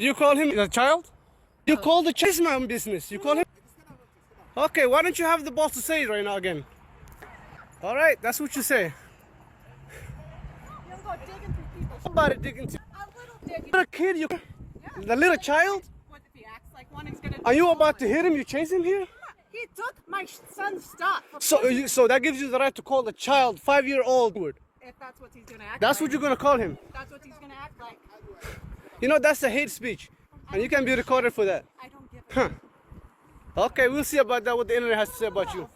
You call him a child? You call the chase my own business. You call him? Okay, why don't you have the boss to say it right now again? All right, that's what you say. You don't go digging through people's Somebody digging through. A little digging. You're a kid, you. Yeah. The little child? What if he acts like one, he's gonna Are you about to destroy. hit him? You chase him here? He took my son's stuff. So that gives you the right to call the child 5-year-old. If that's what he's gonna act That's like. what you're gonna call him. That's what he's gonna act like. You know that's a hate speech, and you can be recorded for that. I don't give Huh. Okay, we'll see about that. What the internet has to say about you.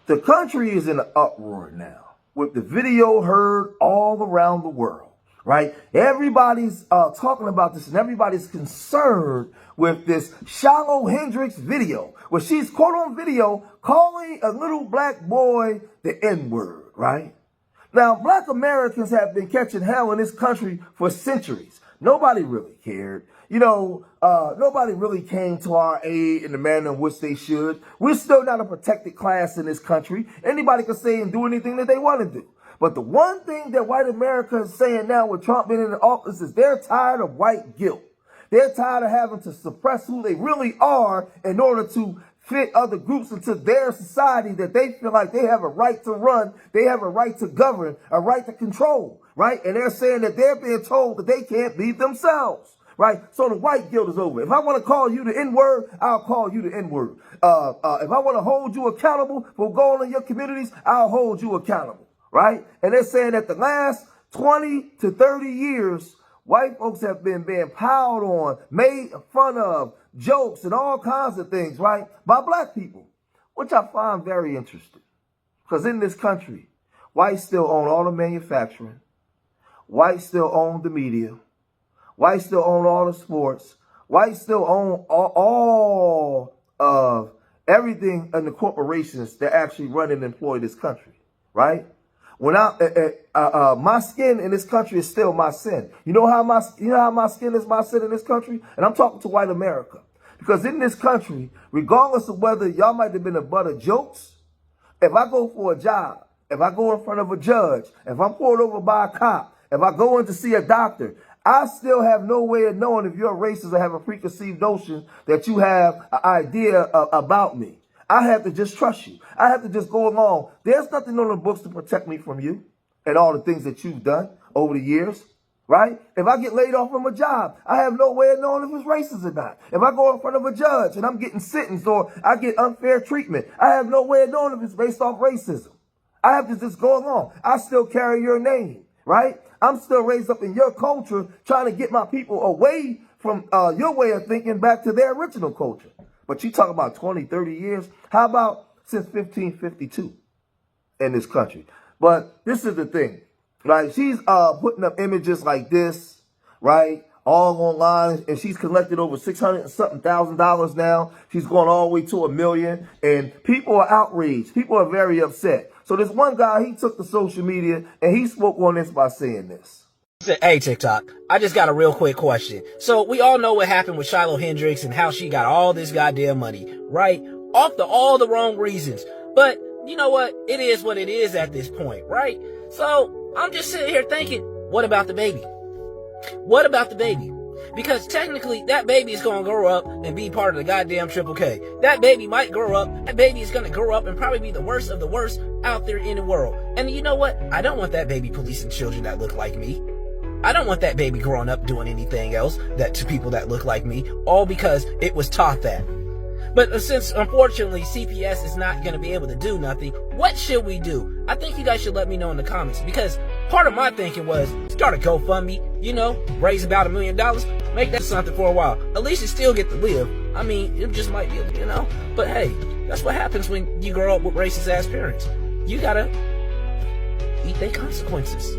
The country is in an uproar now with the video heard all around the world, right? Everybody's talking about this and everybody's concerned with this Shiloh Hendrix video where she's caught on video calling a little black boy the N-word, right? Now, black Americans have been catching hell in this country for centuries. Nobody really cared. You know, nobody really came to our aid in the manner in which they should. We're still not a protected class in this country. Anybody can say and do anything that they want to do. But the one thing that white America is saying now with Trump being in the office is they're tired of white guilt. They're tired of having to suppress who they really are in order to fit other groups into their society that they feel like they have a right to run, they have a right to govern, a right to control, right? And they're saying that they're being told that they can't be themselves, right? So the white guilt is over. If I want to call you the N-word, I'll call you the N-word. If I want to hold you accountable for going in your communities, I'll hold you accountable, right? And they're saying that the last 20 to 30 years, white folks have been being piled on, made fun of, jokes and all kinds of things, right, by black people, which I find very interesting. Because in this country, whites still own all the manufacturing. Whites still own the media. Whites still own all the sports. Whites still own all of everything in the corporations that actually run and employ this country, right? When my skin in this country is still my sin. You know how my skin is my sin in this country? And I'm talking to white America. Because in this country, regardless of whether y'all might have been a butt of jokes, if I go for a job, if I go in front of a judge, if I'm pulled over by a cop, if I go in to see a doctor, I still have no way of knowing if you're a racist or have a preconceived notion that you have an idea about me. I have to just trust you. I have to just go along. There's nothing on the books to protect me from you and all the things that you've done over the years, right? If I get laid off from a job, I have no way of knowing if it's racist or not. If I go in front of a judge and I'm getting sentenced or I get unfair treatment, I have no way of knowing if it's based off racism. I have to just go along. I still carry your name, right? I'm still raised up in your culture trying to get my people away from your way of thinking back to their original culture. But you talk about 20, 30 years. How about since 1552 in this country? But this is the thing, right? She's putting up images like this, right? All online, and she's collected over $600 and something thousand now. She's going all the way to $1 million, and people are outraged. People are very upset. So this one guy, he took to social media, and he spoke on this by saying this. Hey, TikTok, I just got a real quick question. So we all know what happened with Shiloh Hendrix and how she got all this goddamn money, right? Off the all the wrong reasons. But you know what? It is what it is at this point, right? So I'm just sitting here thinking, what about the baby? What about the baby? Because technically that baby is going to grow up and be part of the goddamn Triple K. That baby might grow up. That baby is going to grow up and probably be the worst of the worst out there in the world. And you know what? I don't want that baby policing children that look like me. I don't want that baby growing up doing anything else that to people that look like me, all because it was taught that. But since, unfortunately, CPS is not going to be able to do nothing, what should we do? I think you guys should let me know in the comments, because part of my thinking was start a GoFundMe, you know, raise about $1 million, make that something for a while. At least you still get to live. I mean, it just might be, you know, but hey, that's what happens when you grow up with racist-ass parents. You got to eat their consequences.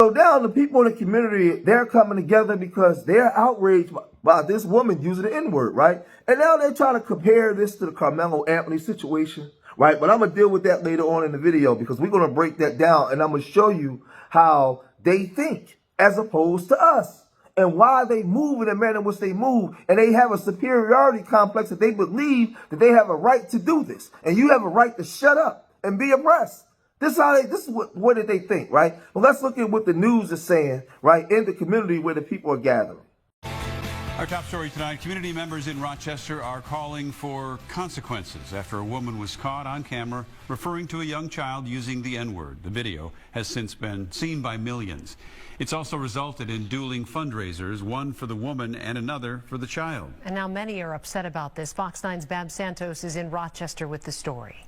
So now the people in the community, they're coming together because they're outraged by this woman using the N-word, right? And now they're trying to compare this to the Carmelo Anthony situation, right? But I'm going to deal with that later on in the video because we're going to break that down and I'm going to show you how they think as opposed to us and why they move in the manner in which they move. And they have a superiority complex that they believe that they have a right to do this. And you have a right to shut up and be oppressed. This is what did they think, right? Well, let's look at what the news is saying, right, in the community where the people are gathering. Our top story tonight, community members in Rochester are calling for consequences after a woman was caught on camera referring to a young child using the N-word. The video has since been seen by millions. It's also resulted in dueling fundraisers, one for the woman and another for the child. And now many are upset about this. Fox 9's Bab Santos is in Rochester with the story.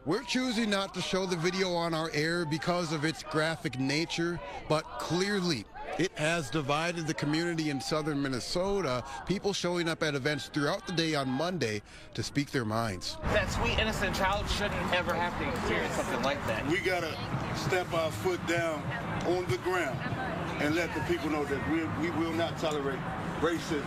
We're choosing not to show the video on our air because of its graphic nature, but clearly it has divided the community in southern Minnesota, people showing up at events throughout the day on Monday to speak their minds. That sweet, innocent child shouldn't ever have to experience something like that. We got to step our foot down on the ground and let the people know that we will not tolerate racism.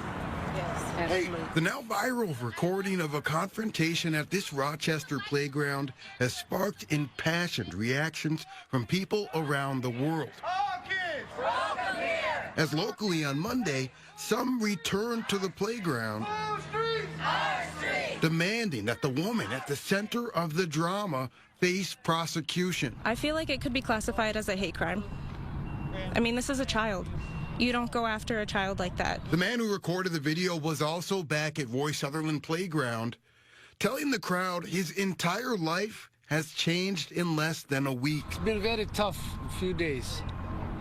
Hey. The now viral recording of a confrontation at this Rochester playground has sparked impassioned reactions from people around the world. All kids, welcome here. As locally on Monday, some returned to the playground, Our streets, demanding that the woman at the center of the drama face prosecution. I feel like it could be classified as a hate crime. I mean, this is a child. You don't go after a child like that. The man who recorded the video was also back at Roy Sutherland Playground, telling the crowd his entire life has changed in less than a week. It's been very tough a few days.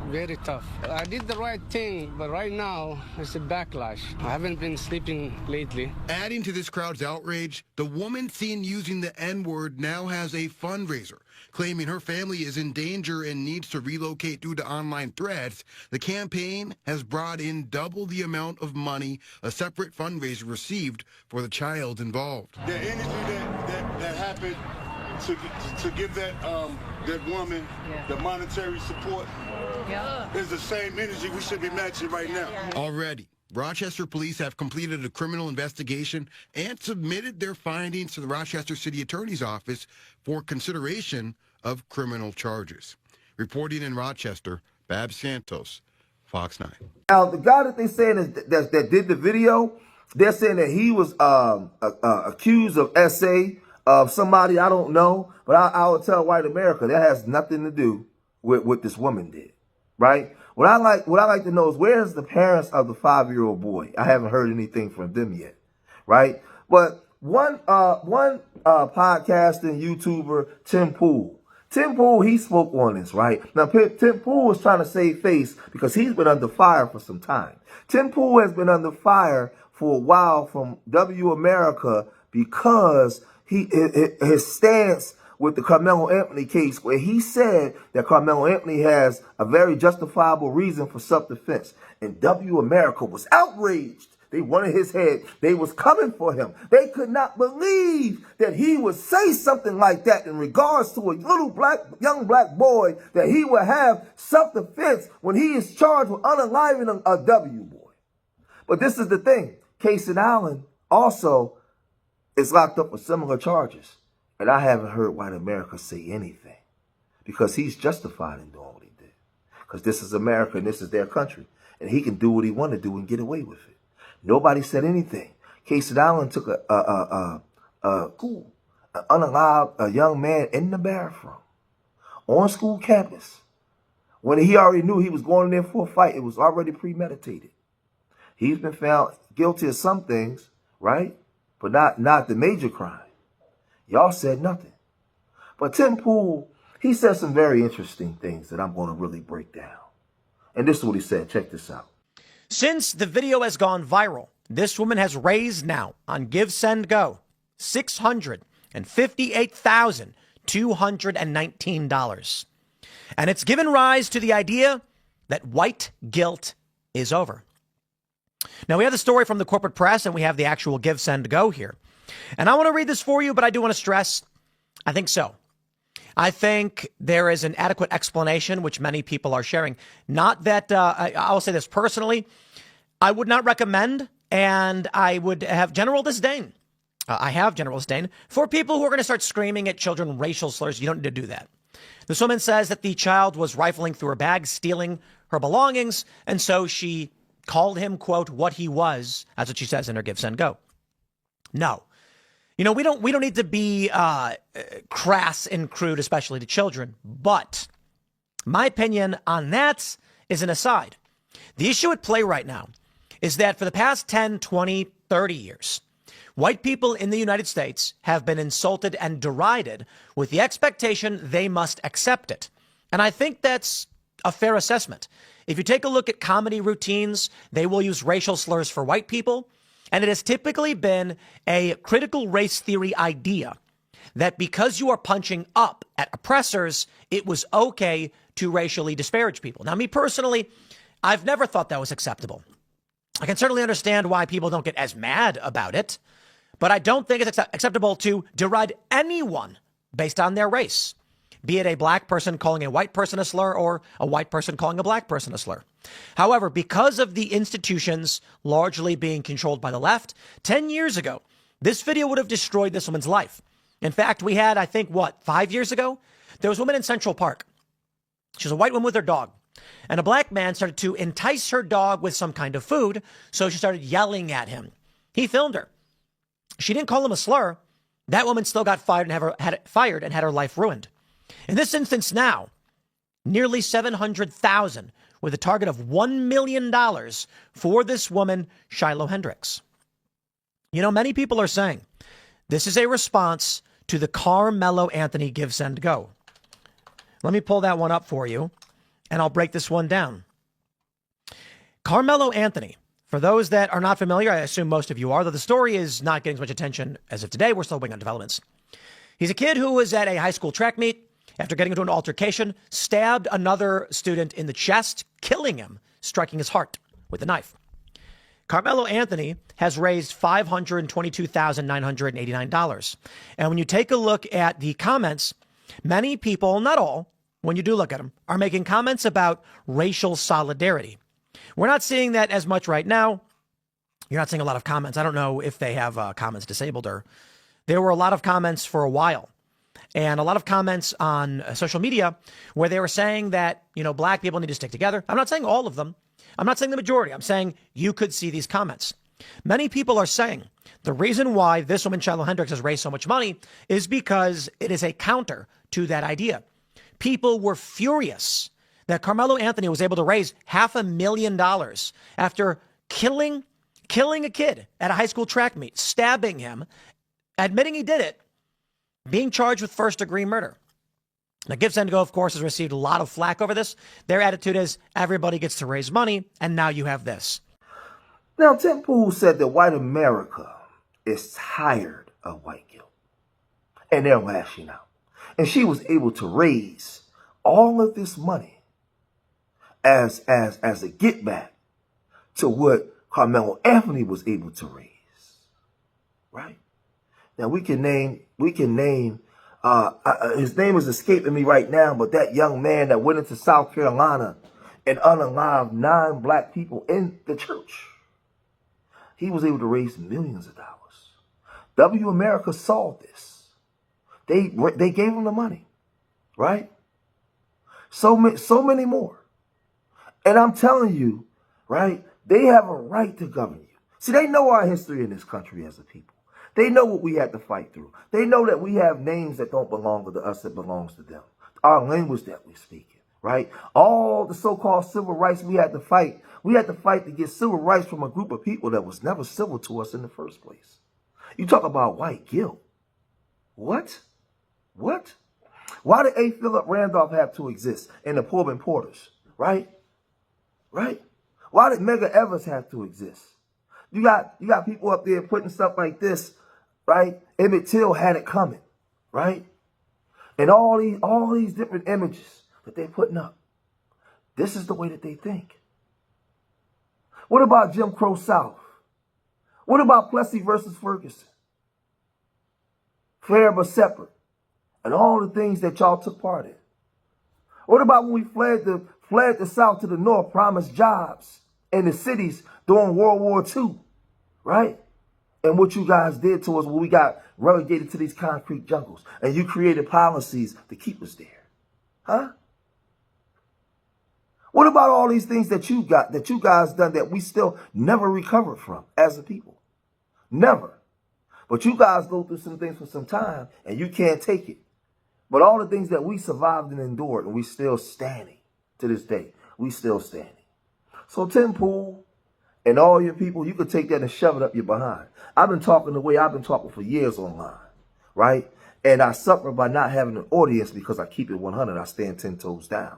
Very tough. I did the right thing, but right now it's a backlash. I haven't been sleeping lately. Adding to this crowd's outrage, the woman seen using the N-word now has a fundraiser, claiming her family is in danger and needs to relocate due to online threats. The campaign has brought in double the amount of money a separate fundraiser received for the child involved. the energy that happened to give that woman the monetary support is the same energy we should be matching right now. Already, Rochester police have completed a criminal investigation and submitted their findings to the Rochester City Attorney's Office for consideration of criminal charges. Reporting in Rochester, Bab Santos, Fox 9. Now, the guy that they saying is that did the video, they're saying that he was accused of SA of somebody I don't know, but I will tell white America that has nothing to do with what this woman did, right? What I like to know is where's the parents of the 5-year-old boy? I haven't heard anything from them yet, right? But one podcaster and YouTuber, Tim Pool, he spoke on this, right? Now, Tim Pool was trying to save face because he's been under fire for some time. Tim Pool has been under fire for a while from W America because his stance with the Carmelo Anthony case, where he said that Carmelo Anthony has a very justifiable reason for self-defense. And W America was outraged. They wanted his head. They was coming for him. They could not believe that he would say something like that in regards to a young black boy, that he would have self-defense when he is charged with unaliving a W boy. But this is the thing. Casey Allen also is locked up with similar charges. And I haven't heard white America say anything because he's justified in doing what he did. Because this is America and this is their country. And he can do what he want to do and get away with it. Nobody said anything. Casey Allen took unallowed a young man in the bathroom on school campus when he already knew he was going in there for a fight. It was already premeditated. He's been found guilty of some things, right? But not the major crime. Y'all said nothing. But Tim Pool, he said some very interesting things that I'm going to really break down. And this is what he said. Check this out. Since the video has gone viral, this woman has raised now on Give, Send, Go $658,219. And it's given rise to the idea that white guilt is over. Now, we have the story from the corporate press and we have the actual Give, Send, Go here. And I want to read this for you, but I do want to stress, I think so. I think there is an adequate explanation, which many people are sharing. Not that, I'll say this personally, I would not recommend, and I would have general disdain. I have general disdain for people who are going to start screaming at children racial slurs. You don't need to do that. This woman says that the child was rifling through her bag, stealing her belongings, and so she called him, quote, what he was. That's what she says in her Give, Send, Go. No. You know, we don't need to be crass and crude, especially to children. But my opinion on that is an aside. The issue at play right now is that for the past 10, 20, 30 years, white people in the United States have been insulted and derided with the expectation they must accept it. And I think that's a fair assessment. If you take a look at comedy routines, they will use racial slurs for white people. And it has typically been a critical race theory idea that because you are punching up at oppressors, it was okay to racially disparage people. Now, me personally, I've never thought that was acceptable. I can certainly understand why people don't get as mad about it, but I don't think it's acceptable to deride anyone based on their race, be it a black person calling a white person a slur or a white person calling a black person a slur. However, because of the institutions largely being controlled by the left, 10 years ago, this video would have destroyed this woman's life. In fact, we had, I think, 5 years ago, there was a woman in Central Park. She was a white woman with her dog. And a black man started to entice her dog with some kind of food, so she started yelling at him. He filmed her. She didn't call him a slur. That woman still got fired and had her life ruined. In this instance now, nearly $700,000 with a target of $1 million for this woman, Shiloh Hendrix. You know, many people are saying this is a response to the Carmelo Anthony Give, Send, Go. Let me pull that one up for you, and I'll break this one down. Carmelo Anthony, for those that are not familiar, I assume most of you are, though the story is not getting as much attention as of today. We're still waiting on developments. He's a kid who was at a high school track meet. After getting into an altercation, stabbed another student in the chest, killing him, striking his heart with a knife. Carmelo Anthony has raised $522,989. And when you take a look at the comments, many people, not all, when you do look at them, are making comments about racial solidarity. We're not seeing that as much right now. You're not seeing a lot of comments. I don't know if they have comments disabled or there were a lot of comments for a while. And a lot of comments on social media where they were saying that, you know, black people need to stick together. I'm not saying all of them. I'm not saying the majority. I'm saying you could see these comments. Many people are saying the reason why this woman, Shiloh Hendrix, has raised so much money is because it is a counter to that idea. People were furious that Carmelo Anthony was able to raise $500,000 after killing a kid at a high school track meet, stabbing him, admitting he did it, being charged with first-degree murder. Now, Give, Send, Go, of course, has received a lot of flack over this. Their attitude is everybody gets to raise money, and now you have this. Now, Tim Pool said that white America is tired of white guilt, and they're lashing out. And she was able to raise all of this money as a get back to what Carmelo Anthony was able to raise, right? Now we can name his name is escaping me right now, but that young man that went into South Carolina and unalived 9 black people in the church, he was able to raise millions of dollars. W America saw this. They gave him the money, right? So many more. And I'm telling you, right, they have a right to govern you. See, they know our history in this country as a people. They know what we had to fight through. They know that we have names that don't belong to us, that belongs to them. Our language that we speak, right? All the so-called civil rights we had to fight. We had to fight to get civil rights from a group of people that was never civil to us in the first place. You talk about white guilt. What? What? Why did A. Philip Randolph have to exist and the Pullman Porters, right? Right? Why did Medgar Evers have to exist? You got people up there putting stuff like this, right? Emmett Till had it coming, right? And all these different images that they're putting up. This is the way that they think. What about Jim Crow South? What about Plessy versus Ferguson? Fair but separate. And all the things that y'all took part in. What about when we fled the South to the North, promised jobs in the cities during World War II, right? And what you guys did to us when we got relegated to these concrete jungles. And you created policies to keep us there. Huh? What about all these things that you guys done that we still never recovered from as a people? Never. But you guys go through some things for some time and you can't take it. But all the things that we survived and endured, and we still standing to this day. We still standing. So Tim Pool and all your people, you could take that and shove it up your behind. I've been talking the way I've been talking for years online, right? And I suffer by not having an audience because I keep it 100. I stand 10 toes down.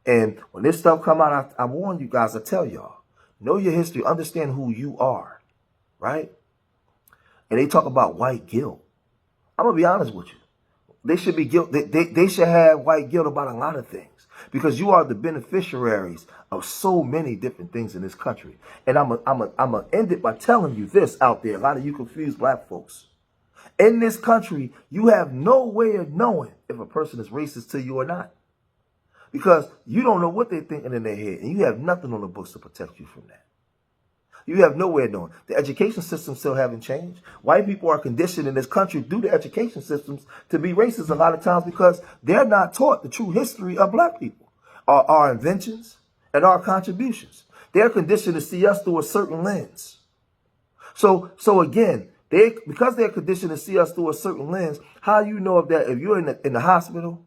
And when this stuff come out, I warn you guys, I tell y'all, know your history, understand who you are, right? And they talk about white guilt. I'm going to be honest with you. They should be guilt. They should have white guilt about a lot of things because you are the beneficiaries of so many different things in this country. And I'm gonna end it by telling you this out there. A lot of you confused black folks. In this country, you have no way of knowing if a person is racist to you or not. Because you don't know what they're thinking in their head. And you have nothing on the books to protect you from that. You have no way of knowing. The education system still haven't changed. White people are conditioned in this country due to education systems to be racist a lot of times because they're not taught the true history of black people, our inventions, and our contributions. They're conditioned to see us through a certain lens. So again, because they're conditioned to see us through a certain lens, how you know that if you're in the hospital,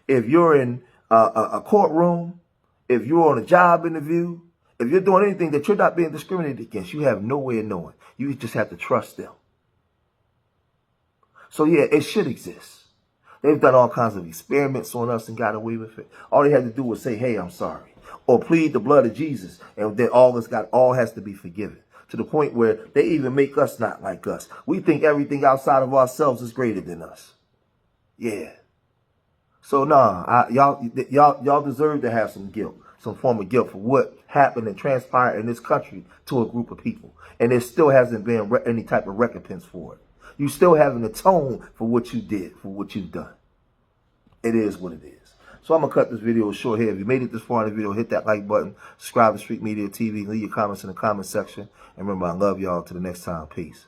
if you're in a courtroom, if you're on a job interview, if you're doing anything that you're not being discriminated against, you have no way of knowing. You just have to trust them. So yeah, it should exist. They've done all kinds of experiments on us and got away with it. All they had to do was say, hey, I'm sorry. Or plead the blood of Jesus. And then all has to be forgiven. To the point where they even make us not like us. We think everything outside of ourselves is greater than us. Yeah. So nah, y'all deserve to have some guilt. Some form of guilt for what happened and transpired in this country to a group of people. And there still hasn't been any type of recompense for it. You still haven't atoned for what you did, for what you've done. It is what it is. So I'm going to cut this video short here. If you made it this far in the video, hit that like button, subscribe to Street Media TV, leave your comments in the comment section. And remember, I love y'all. Till the next time. Peace.